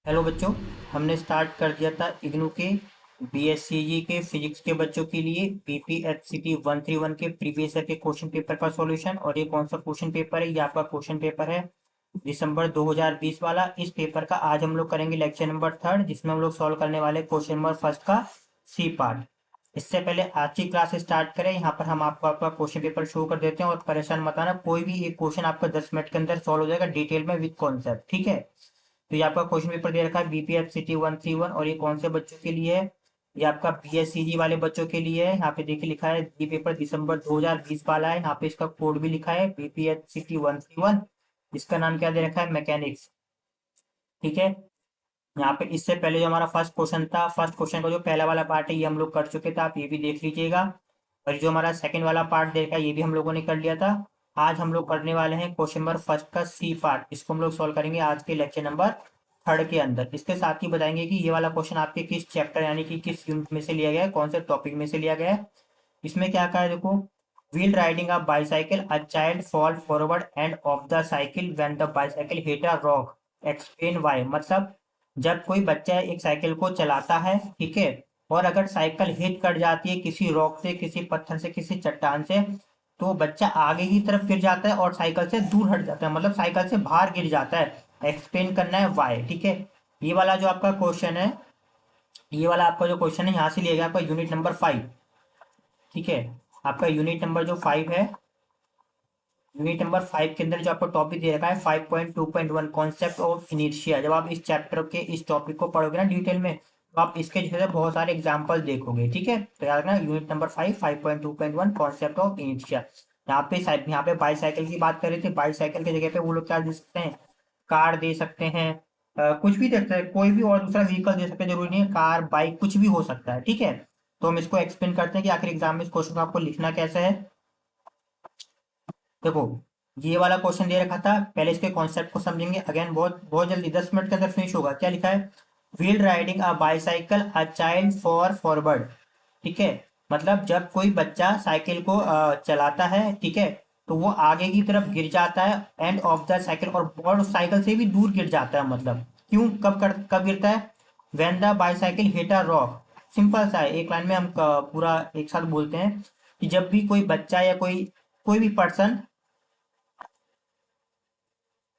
Hello बच्चों। हमने start कर दिया था इग्नू के बीएससीजी के फिजिक्स के बच्चों के लिए बीपीएचसीटी 131 के प्रीवियस ईयर के क्वेश्चन पेपर का सॉल्यूशन। और ये कौन सा क्वेश्चन पेपर है? ये आपका क्वेश्चन पेपर है दिसंबर 2020 वाला। इस पेपर का आज हम लोग करेंगे लेक्चर नंबर 3, जिसमें हम लोग सॉल्व करने वाले क्वेश्चन नंबर फर्स्ट का सी पार्ट। इससे पहले आज की क्लास स्टार्ट करें, यहाँ पर हम आपको आपका क्वेश्चन पेपर शो कर देते हैं। और परेशान मत आना, कोई भी एक क्वेश्चन आपका 10 मिनट के अंदर सॉल्व हो जाएगा डिटेल में विद कॉन्सेप्ट, ठीक है? तो ये आपका क्वेश्चन पेपर दे रखा है बीपीएचसीटी 131। और ये कौन से बच्चों के लिए है? ये आपका बीएससीजी वाले बच्चों के लिए है। यहाँ पे देखिए लिखा है ये पेपर दिसंबर 2020 वाला है। यहाँ पे इसका कोड भी लिखा है बीपीएचसीटी 131। इसका नाम क्या दे रखा है? मैकेनिक्स, ठीक है। यहाँ पे इससे पहले जो हमारा फर्स्ट क्वेश्चन था, फर्स्ट क्वेश्चन का जो पहला वाला पार्ट है ये हम लोग कर चुके थे, आप ये भी देख लीजिएगा। और जो हमारा सेकंड वाला पार्ट देखा ये भी हम लोगों ने कर लिया था। आज हम लोग करने वाले हैं क्वेश्चन नंबर फर्स्ट का सी पार्ट। इसको हम लोग सॉल्व करेंगे आज के लेक्चर नंबर 3 के अंदर। इसके साथ ही बताएंगे कि ये वाला क्वेश्चन आपके किस चैप्टर यानी कि किस यूनिट में से लिया गया है, कौन से टॉपिक में से लिया गया है। इसमें क्या कहा है देखो, wheel riding a bicycle, a child fall forward end of the cycle when the bicycle hit a rock, explain why. मतलब जब कोई बच्चा एक साइकिल को चलाता है, ठीक है, और अगर साइकिल हिट कर जाती है किसी रॉक से, किसी पत्थर से, किसी चट्टान से, तो बच्चा आगे की तरफ गिर जाता है और साइकिल से दूर हट जाता है, मतलब साइकिल से बाहर गिर जाता है। एक्सप्लेन करना है वाई, ठीक है। ये वाला जो आपका क्वेश्चन है, ये वाला आपका जो क्वेश्चन है यहाँ से लिया गया आपका यूनिट नंबर 5, ठीक है। आपका यूनिट नंबर जो 5 है, यूनिट नंबर 5 के अंदर जो आपको टॉपिक दे रखा है 5.2.1 कॉन्सेप्ट ऑफ इनर्शिया। जब आप इस चैप्टर के इस टॉपिक को पढ़ोगे ना डिटेल में, तो आप इसके जो है बहुत सारे एग्जांपल देखोगे, ठीक है। तो याद रखना unit number 5.2.1 concept of inertia. यहाँ पे बाईसाइकिल की बात कर रहे थे। बाईसाइकिल की जगह पे वो लोग क्या दे सकते हैं? कार दे सकते हैं, कुछ भी दे सकते हैं, कोई भी और दूसरा व्हीकल दे सकते हैं, जरूरी नहीं है कार बाइक, कुछ भी हो सकता है, ठीक है। तो हम इसको एक्सप्लेन करते हैं कि आखिर एग्जाम में इस क्वेश्चन को आपको लिखना कैसे है। देखो, ये वाला क्वेश्चन दे रखा था, पहले इसके कॉन्सेप्ट को समझेंगे। अगेन बहुत बहुत जल्दी 10 मिनट के अंदर फिनिश होगा। क्या लिखा है? Wheel riding a bicycle, a child for forward, ठीक है। मतलब जब कोई बच्चा साइकिल को चलाता है, ठीक है, तो वो आगे की तरफ गिर जाता है एंड ऑफ द साइकिल, और साइकिल से भी दूर गिर जाता है। मतलब क्यों, कब गिरता है? When the bicycle hit a rock. Simple सा है, एक लाइन में हम पूरा एक साथ बोलते हैं कि जब भी कोई बच्चा या कोई कोई भी पर्सन,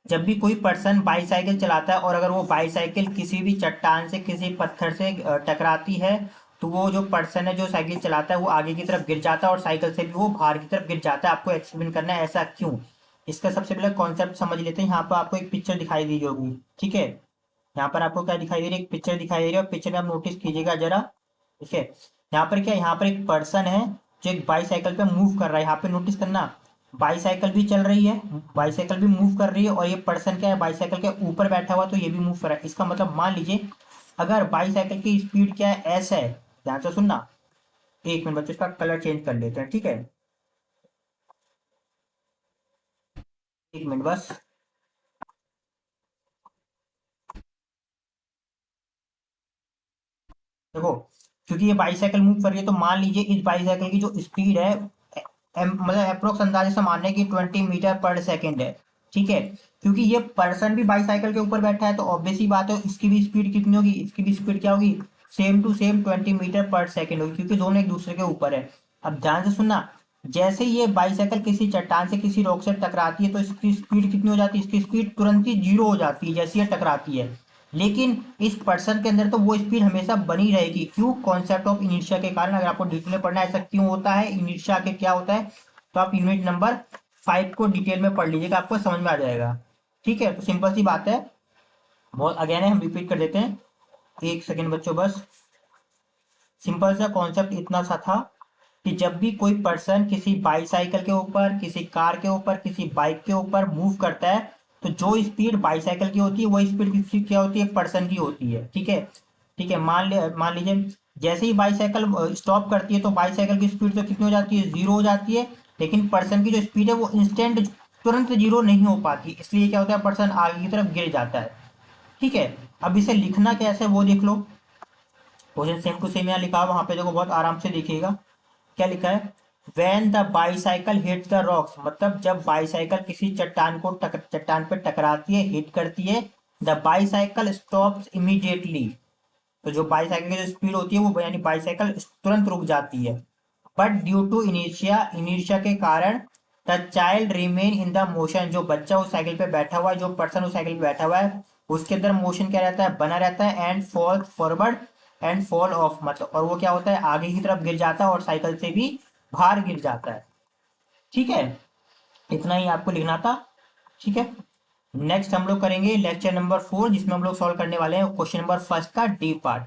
जब भी कोई पर्सन बाईसाइकिल चलाता है और अगर वो बाईसाइकिल किसी भी चट्टान से, किसी पत्थर से टकराती है, तो वो जो पर्सन है जो साइकिल चलाता है वो आगे की तरफ गिर जाता है और साइकिल से भी वो बाहर की तरफ गिर जाता है। आपको एक्सप्लेन करना है ऐसा क्यों। इसका सबसे पहले कॉन्सेप्ट समझ लेते हैं। यहाँ पर आपको एक पिक्चर दिखाई दी होगी, ठीक है। यहाँ पर आपको क्या दिखाई दे रही है? एक पिक्चर दिखाई दे रही है, और पिक्चर में आप नोटिस कीजिएगा जरा, ठीक है। यहाँ पर क्या, यहाँ पर एक पर्सन है जो एक बाईसाइकिल पे मूव कर रहा है। यहाँ पे नोटिस करना, बाईसाइकिल भी चल रही है, बाईसाइकिल भी मूव कर रही है, और ये पर्सन क्या है, बाईसाइकिल के ऊपर बैठा हुआ, तो ये भी मूव कर रहा है। इसका मतलब मान लीजिए अगर बाईसाइकिल की स्पीड क्या है, एस है। ध्यान से सुनना, एक मिनट बच्चों, इसका कलर चेंज कर लेते हैं, ठीक है। एक मिनट बस। देखो, क्योंकि ये बाईसाइकिल मूव कर रही है, तो मान लीजिए इस बाईसाइकिल की जो स्पीड है, मतलब अप्रोक्स अंदाजे से मान लें कि 20 मीटर पर सेकेंड है, ठीक है। क्योंकि ये पर्सन भी बाईसाइकिल के ऊपर बैठा है, तो ऑब्वियस ही बात है इसकी भी स्पीड कितनी होगी, इसकी भी स्पीड क्या होगी? सेम टू सेम 20 मीटर पर सेकेंड होगी, क्योंकि दोनों एक दूसरे के ऊपर है। अब ध्यान से सुनना, जैसे ही ये बाईसाइकिल किसी चट्टान से, किसी रॉक से टकराती है, तो इसकी स्पीड कितनी हो जाती है? इसकी स्पीड तुरंत ही जीरो हो जाती है जैसे ये टकराती है। लेकिन इस पर्सन के अंदर तो वो स्पीड हमेशा बनी रहेगी। क्यों? कॉन्सेप्ट ऑफ इनर्शिया के कारण। अगर आपको डिटेल में पढ़ना है ऐसा क्यों होता है, इनर्शिया के क्या होता है, तो आप यूनिट नंबर 5 को डिटेल में पढ़ लीजिएगा, आपको समझ में आ जाएगा, ठीक है। तो सिंपल सी बात है, बहुत अगेन है, हम रिपीट कर देते हैं। एक सेकेंड बच्चों बस। सिंपल सा कॉन्सेप्ट इतना सा था कि जब भी कोई पर्सन किसी बाईसाइकिल के ऊपर, किसी कार के ऊपर, किसी बाइक के ऊपर मूव करता है, तो जो स्पीड बाईसाइकिल की होती है वो स्पीड किसी क्या होती है? पर्सन की होती है, ठीक है। ठीक है, मान लीजिए जैसे ही बाईसाइकिल स्टॉप करती है, तो बाईसाइकिल की स्पीड तो कितनी हो जाती है? जीरो हो जाती है। लेकिन पर्सन की जो स्पीड है वो इंस्टेंट तुरंत जीरो नहीं हो पाती, इसलिए क्या होता है, पर्सन आगे की तरफ गिर जाता है, ठीक है। अब इसे लिखना कैसे है वो देख लो। क्वेश्चन सेम टू सेम यहाँ लिखा है, वहां पे देखो बहुत आराम से देखिएगा। क्या लिखा है? When the bicycle hit the rocks, मतलब जब बाईसाइकिल किसी चट्टान पे टकराती है, हिट करती है, द बाईसाइकिल स्टॉप्स इमीडिएटली। तो जो बाईसाइकिल की जो स्पीड होती है वो यानी बाईसाइकिल तुरंत रुक जाती है। बट ड्यू टू इनिशिया, इनिशिया के कारण the child remain in the motion, जो बच्चा उस साइकिल पे बैठा हुआ है, जो पर्सन उस साइकिल पे बैठा हुआ है, उसके अंदर मोशन क्या रहता है, बना रहता है। And fall forward and fall of, मतलब और वो क्या होता है, आगे की तरफ गिर जाता है और साइकिल से भी बाहर गिर जाता है। ठीक है, इतना ही आपको लिखना था। ठीक है, नेक्स्ट हम लोग करेंगे लेक्चर नंबर 4, जिसमें हम लोग सॉल्व करने वाले हैं क्वेश्चन नंबर फर्स्ट का डी पार्ट।